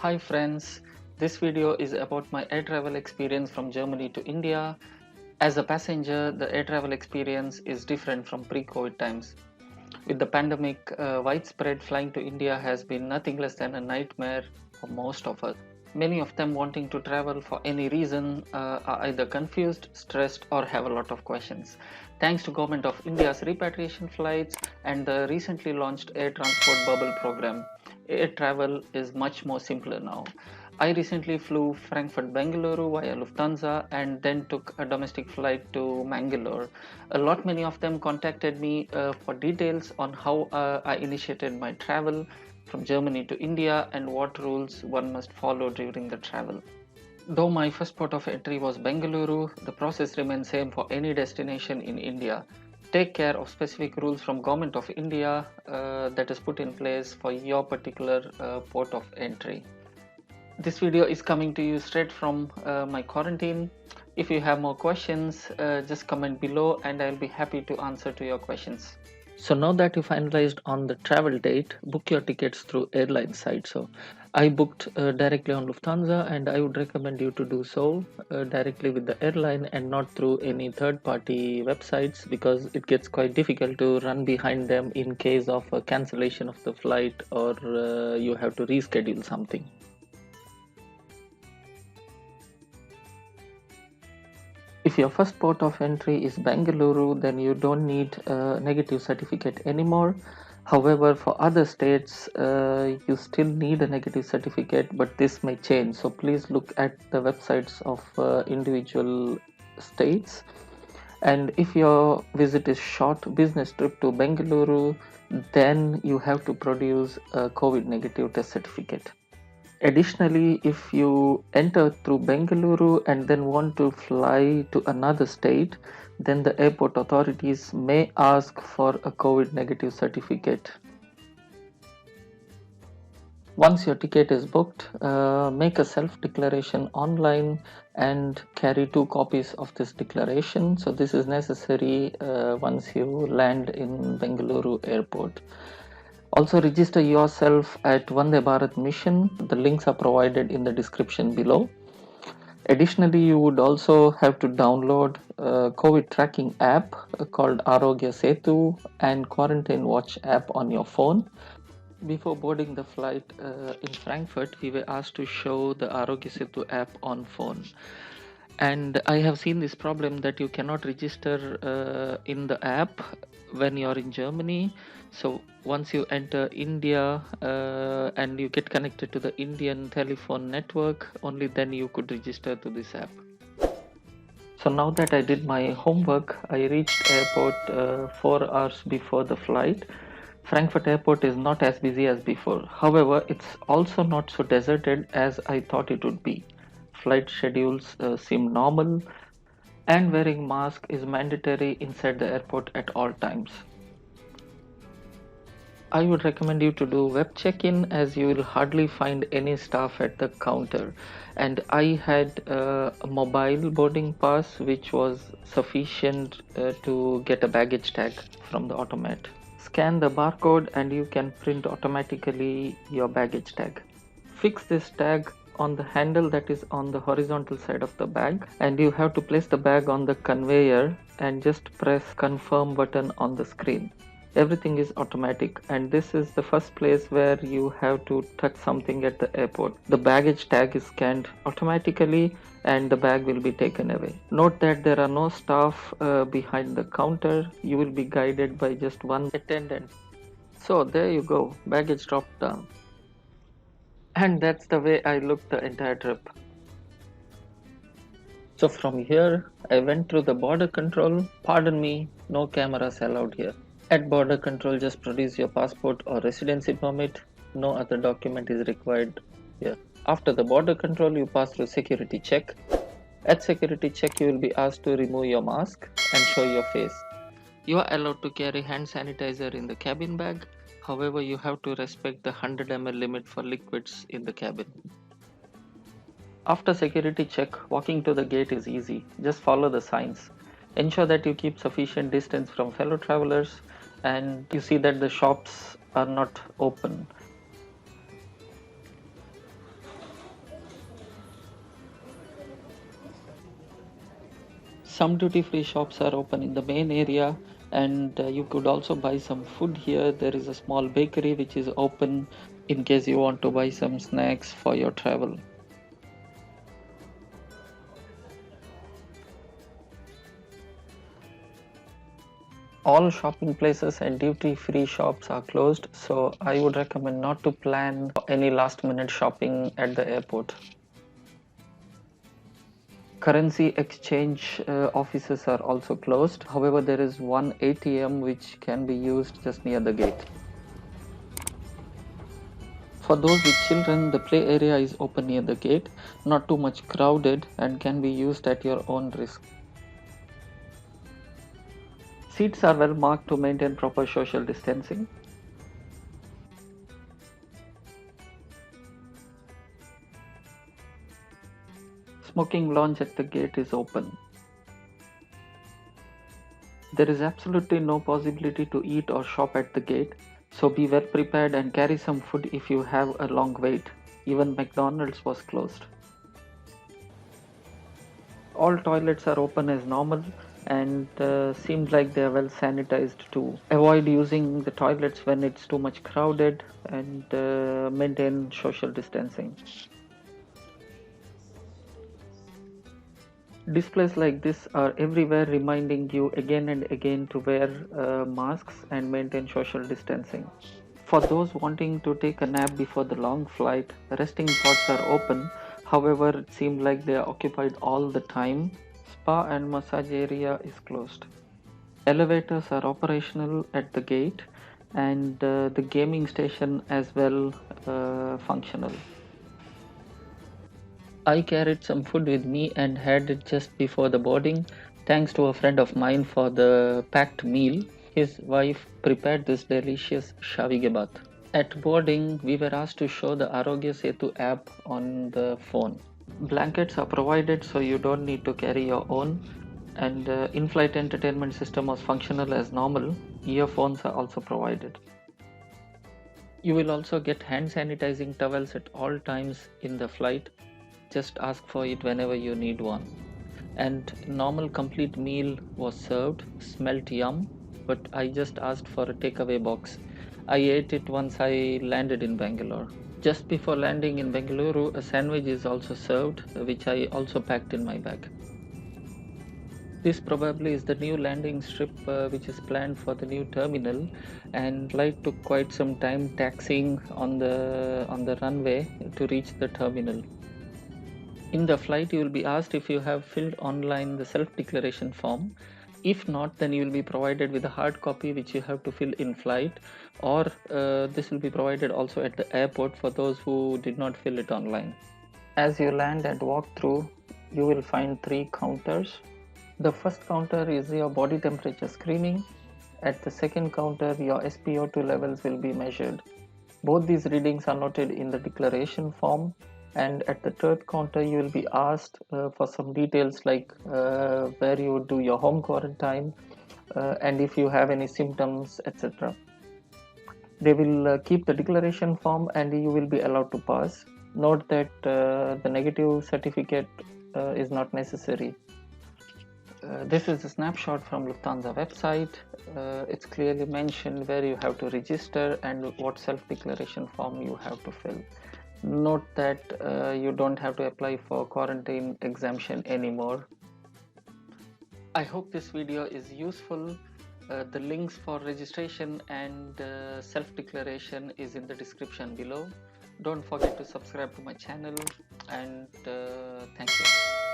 Hi friends, this video is about my air travel experience from Germany to India. As a passenger, the air travel experience is different from pre-COVID times. With the pandemic widespread, flying to India has been nothing less than a nightmare for most of us. Many of them wanting to travel for any reason are either confused, stressed or have a lot of questions. Thanks to Government of India's repatriation flights and the recently launched air transport bubble program, air travel is much more simpler now. I recently flew Frankfurt Bangalore via Lufthansa and then took a domestic flight to Bangalore. Many of them contacted me for details on how I initiated my travel from Germany to India and what rules one must follow during the travel. Though my first port of entry was Bengaluru, the process remains same for any destination in India. Take care of specific rules from Government of India that is put in place for your particular port of entry. This video is coming to you straight from my quarantine. If you have more questions, just comment below and I'll be happy to answer to your questions. So now that you finalized on the travel date, book your tickets through airline site. So I booked directly on Lufthansa, and I would recommend you to do so directly with the airline and not through any third-party websites, because it gets quite difficult to run behind them in case of a cancellation of the flight or you have to reschedule something. If your first port of entry is Bengaluru, then you don't need a negative certificate anymore. However, for other states, you still need a negative certificate, but this may change. So please look at the websites of individual states. And if your visit is short business trip to Bengaluru, then you have to produce a COVID negative test certificate. Additionally, if you enter through Bengaluru and then want to fly to another state, then the airport authorities may ask for a COVID negative certificate. Once your ticket is booked, make a self-declaration online and carry 2 copies of this declaration. So this is necessary once you land in Bengaluru airport. Also register yourself at Vande Bharath mission. The links are provided in the description below. Additionally, you would also have to download a COVID tracking app called Arogya Setu and Quarantine Watch app on your phone. Before boarding the flight in Frankfurt, we were asked to show the Arogya Setu app on phone. And I have seen this problem that you cannot register in the app when you're in Germany. So once you enter India and you get connected to the Indian telephone network, only then you could register to this app. So now that I did my homework, I reached airport 4 hours before the flight. Frankfurt airport is not as busy as before. However, it's also not so deserted as I thought it would be. Flight schedules seem normal, and wearing mask is mandatory inside the airport at all times. I would recommend you to do web check-in, as you will hardly find any staff at the counter. And I had a mobile boarding pass which was sufficient to get a baggage tag from the automat. Scan the barcode and you can print automatically your baggage tag. Fix this tag on the handle that is on the horizontal side of the bag, and you have to place the bag on the conveyor and just press confirm button on the screen. Everything is automatic, and this is the first place where you have to touch something at the airport. The baggage tag is scanned automatically and the bag will be taken away. Note that there are no staff behind the counter. You will be guided by just one attendant. So there you go, baggage dropped down. And that's the way I looked the entire trip. So from here, I went through the border control. Pardon me, no cameras allowed here. At border control, just produce your passport or residency permit. No other document is required here. After the border control, you pass through security check. At security check, you will be asked to remove your mask and show your face. You are allowed to carry hand sanitizer in the cabin bag. However, you have to respect the 100 ml limit for liquids in the cabin. After security check, walking to the gate is easy. Just follow the signs. Ensure that you keep sufficient distance from fellow travelers, and you see that the shops are not open. Some duty-free shops are open in the main area, and you could also buy some food here. There is a small bakery which is open in case you want to buy some snacks for your travel. All shopping places and duty-free shops are closed, so I would recommend not to plan any last-minute shopping at the airport. Currency exchange offices are also closed. However, there is one ATM which can be used just near the gate. For those with children, the play area is open near the gate, not too much crowded, and can be used at your own risk. Seats are well marked to maintain proper social distancing. Smoking lounge at the gate is open. There is absolutely no possibility to eat or shop at the gate, so be well prepared and carry some food if you have a long wait. Even McDonald's was closed. All toilets are open as normal and seems like they are well sanitized too. Avoid using the toilets when it's too much crowded and maintain social distancing. Displays like this are everywhere reminding you again and again to wear masks and maintain social distancing. For those wanting to take a nap before the long flight, resting pods are open. However, it seems like they are occupied all the time. Spa and massage area is closed. Elevators are operational at the gate, and the gaming station as well functional. I carried some food with me and had it just before the boarding. Thanks to a friend of mine for the packed meal. His wife prepared this delicious shavigebat. At boarding, we were asked to show the Arogya Setu app on the phone. Blankets are provided, so you don't need to carry your own. And in-flight entertainment system was functional as normal. Earphones are also provided. You will also get hand sanitizing towels at all times in the flight. Just ask for it whenever you need one. And normal complete meal was served, smelt yum, but I just asked for a takeaway box. I ate it once I landed in Bangalore. Just before landing in Bangalore, a sandwich is also served, which I also packed in my bag. This probably is the new landing strip which is planned for the new terminal, and flight took quite some time taxiing on the runway to reach the terminal. In the flight, you will be asked if you have filled online the self-declaration form. If not, then you will be provided with a hard copy which you have to fill in flight, or this will be provided also at the airport for those who did not fill it online. As you land and walk through, you will find 3 counters. The first counter is your body temperature screening. At the second counter, your SpO2 levels will be measured. Both these readings are noted in the declaration form. And at the third counter, you will be asked for some details like where you would do your home quarantine and if you have any symptoms, etc. They will keep the declaration form and you will be allowed to pass. Note that the negative certificate is not necessary. This is a snapshot from Lufthansa website. It's clearly mentioned where you have to register and what self-declaration form you have to fill. Note that you don't have to apply for quarantine exemption anymore. I hope this video is useful. The links for registration and self-declaration is in the description below. Don't forget to subscribe to my channel, and thank you.